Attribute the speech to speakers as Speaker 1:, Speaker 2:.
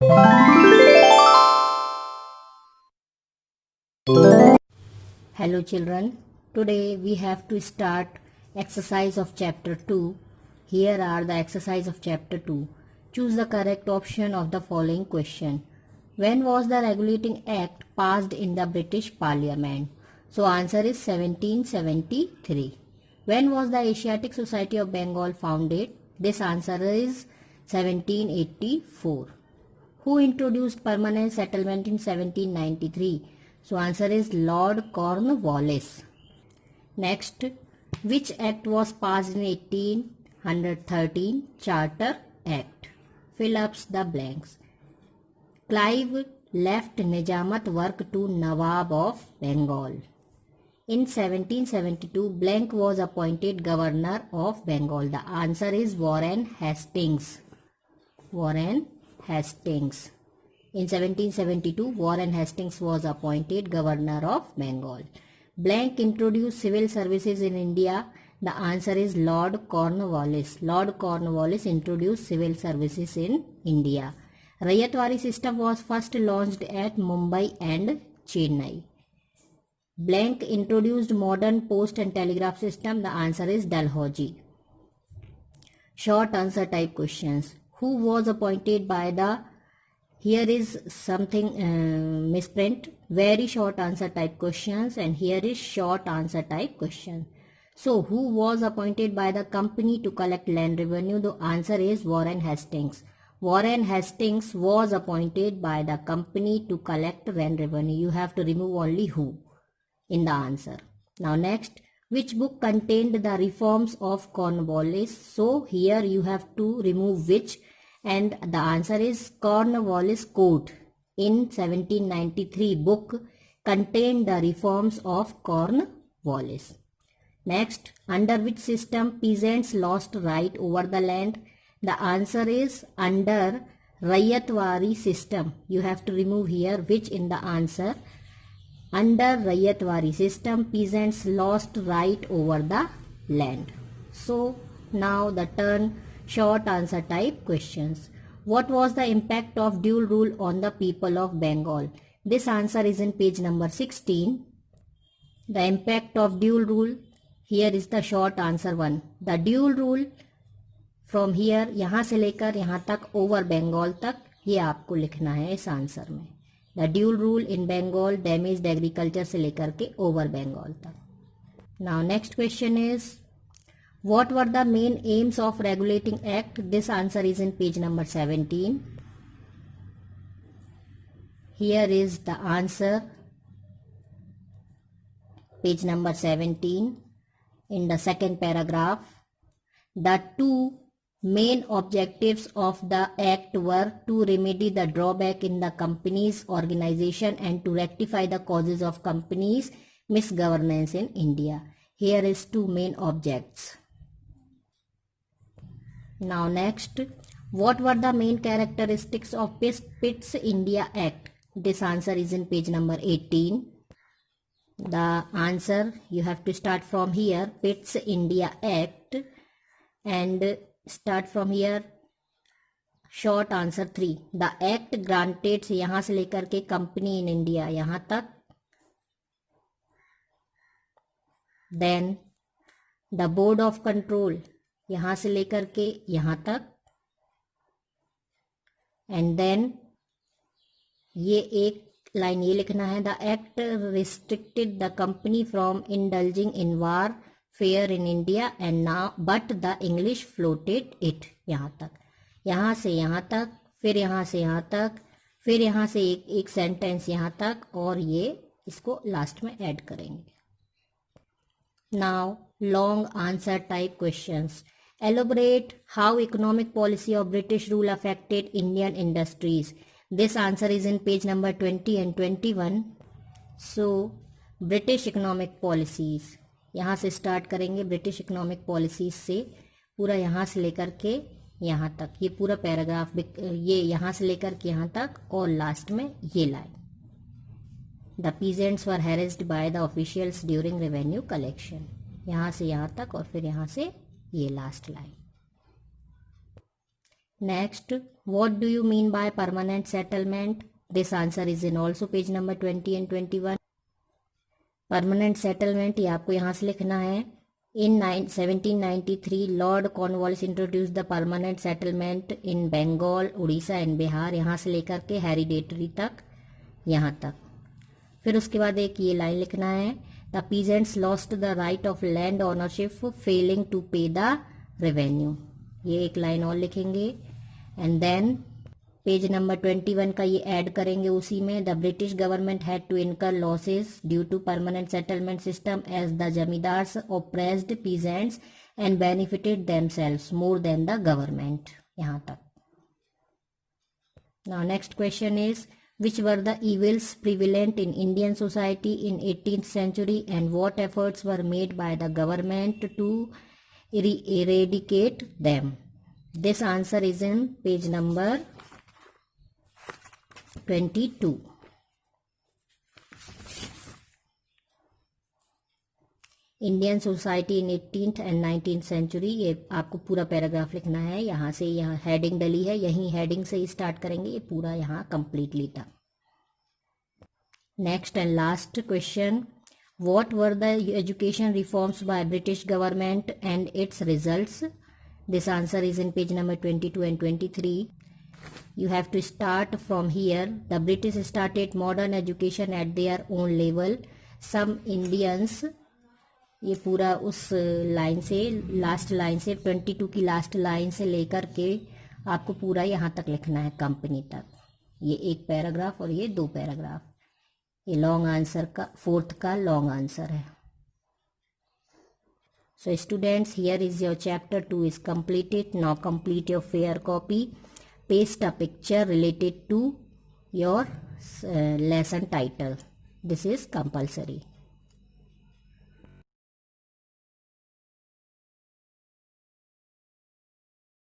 Speaker 1: Hello children, today we have to start exercise of chapter 2. Here are the exercise of chapter 2. Choose the correct option of the following question. When was the Regulating Act passed in the British Parliament? So answer is 1773. When was the Asiatic Society of Bengal founded? This answer is 1784. Who introduced permanent settlement in 1793? So answer is Lord Cornwallis. Next, which act was passed in 1813? Charter Act. Fill up the blanks. Clive left Nizamat work to Nawab of Bengal. In 1772, blank was appointed Governor of Bengal. The answer is Warren Hastings. Warren Hastings. In 1772, Warren Hastings was appointed Governor of Bengal. Blank introduced civil services in India. The answer is Lord Cornwallis. Lord Cornwallis introduced civil services in India. Rayatwari system was first launched at Mumbai and Chennai. Blank introduced modern post and telegraph system. The answer is Dalhousie. Short answer type questions. Who was appointed by the... Here is something misprint. Very short answer type questions, and here is short answer type question. So who was appointed by the company to collect land revenue? The answer is Warren Hastings. Warren Hastings was appointed by the company to collect land revenue. You have to remove only who in the answer. Now next, which book contained the reforms of Cornwallis? So here you have to remove which, and the answer is Cornwallis Code. In 1793 book contained the reforms of Cornwallis. Next, under which system peasants lost right over the land? The answer is under Rayatwari system. You have to remove here which in the answer. Under Rayatwari system, peasants lost right over the land. So now the turn short answer type questions. What was the impact of dual rule on the people of Bengal? This answer is in page number 16. The impact of dual rule. Here is the short answer one. The dual rule from here, यहाँ से लेकर यहाँ तक over Bengal तक, ये आपको लिखना है इस आंसर में. The dual rule in Bengal damaged agriculture से लेकर के over Bengal तक. Now next question is, what were the main aims of Regulating Act? This answer is in page number 17. Here is the answer. Page number 17. In the second paragraph, the two main objectives of the act were to remedy the drawback in the company's organization and to rectify the causes of company's misgovernance in India. Here is two main objects. Now next, what were the main characteristics of Pitt's India Act? This answer is in page number 18. The answer, you have to start from here, Pitt's India Act, and start from here. Short answer 3. The act granted, यहाँ से लेकर के company in India यहाँ तक. Then the board of control यहाँ से लेकर के यहाँ तक. And then ये एक लाइन ये लिखना है, the act restricted the company from indulging in warfare in India and now but the English floated it. यहाँ तक, यहाँ से यहाँ तक, फिर यहाँ से यहाँ तक, फिर यहाँ से एक सेंटेंस यहाँ तक, और ये इसको लास्ट में ऐड करेंगे. Now long answer type questions. Elaborate how economic policy of British rule affected Indian industries. This answer is in page number 20 and 21. So British economic policies, यहाँ से स्टार्ट करेंगे. ब्रिटिश इकोनॉमिक पॉलिसीज से पूरा यहाँ से लेकर के यहाँ तक, ये पूरा पैराग्राफ, ये यहाँ से लेकर के यहाँ तक, और लास्ट में ये line. The peasants were harassed by the officials during revenue collection. यहाँ से यहाँ तक, और फिर यहाँ से ये last line. Next, what do you mean by permanent settlement? This answer is in also page number 20 and 21. Permanent settlement ये आपको यहाँ से लिखना है. In 1793, Lord Cornwallis introduced the permanent settlement in Bengal, Orissa and Bihar. यहाँ से लेकर के हेरिडेटरी तक, यहाँ तक. फिर उसके बाद एक ये लाइन लिखना है, the peasants lost the right of land ownership failing to pay the revenue. ये एक लाइन और लिखेंगे. एंड देन पेज नंबर 21 का ये ऐड करेंगे उसी में. The British government had to incur losses due to permanent settlement system as the zamindars oppressed peasants and benefited themselves more than the government. यहाँ तक. Now next question is, which were the evils prevalent in Indian society in 18th century and what efforts were made by the government to eradicate them? This answer is in page number 22. Indian society in 18th and 19th century. ये आपको पूरा paragraph लिखना है. यहाँ से यहाँ heading डली है, यहीं हेडिंग से ही स्टार्ट करेंगे, ये पूरा यहाँ कंप्लीटली था. Next and last question, what were the education reforms by British government and it's results? This answer is in page number 22 and 23. You have to start from here. The British started modern education at their own level. Some Indians, ये पूरा उस line से, last line से 22 की last line से लेकर के आपको पूरा यहाँ तक लिखना है, कंपनी तक. ये एक पैराग्राफ और ये 2 पैराग्राफ. ये लॉन्ग आंसर का 4th का लॉन्ग आंसर है. So students, here is your chapter 2 is completed. Now complete your fair copy. Paste a picture related to your lesson title. This is compulsory.